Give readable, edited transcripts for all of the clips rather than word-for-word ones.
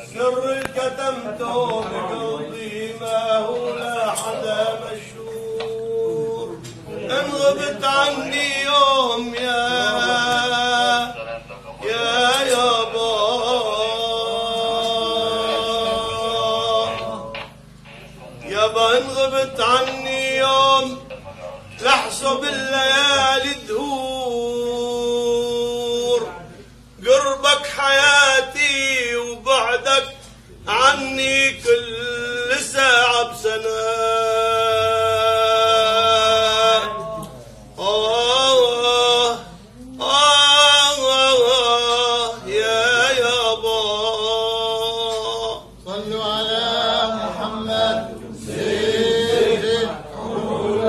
سر كتمته بقلبي ما هو لا حدا مشهور. ان غبت عني يوم يا يابا يابا، ان غبت عني يوم لحسب الليالي دهور. قربك حياتي وبعدك عني كل ساعة بسنة. يا يابا صلوا على محمد سيد الحور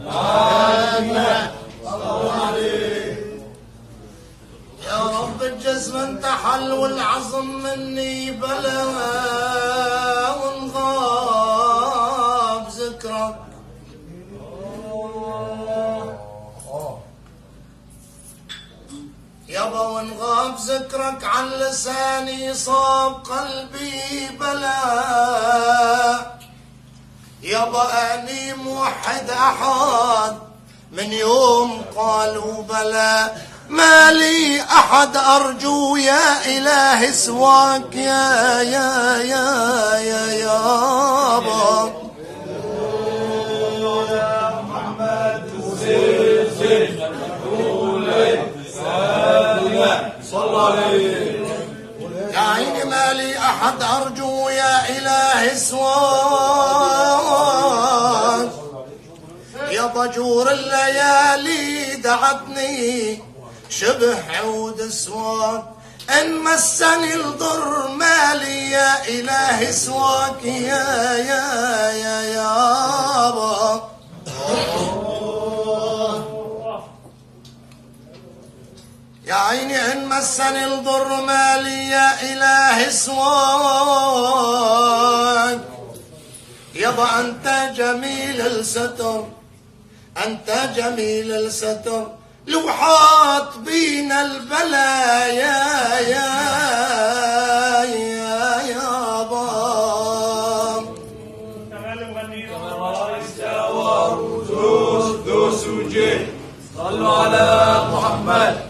محمد صلوا عليه. يا رب الجسم انتحل والعظم مني بلا وانغاب ذكرك. يابا وانغاب ذكرك عن لساني صاب قلبي بلا. يابا اني موحد احد من يوم قالوا بلا. ما لي احد ارجو يا اله سواك يا يابا. يا عيني ما لي احد ارجو يا اله سواك. يا ضجور الليالي دعتني شبه عود سواك. ان مسني الضر مالي يا اله سواك يا يابا. يا عيني ان مسني الضر مالي يا اله سواك. يابا انت جميل الستر انت جميل الستر. لو حاط بينا البلا يا يابا. دوس وجه. صلوا على محمد.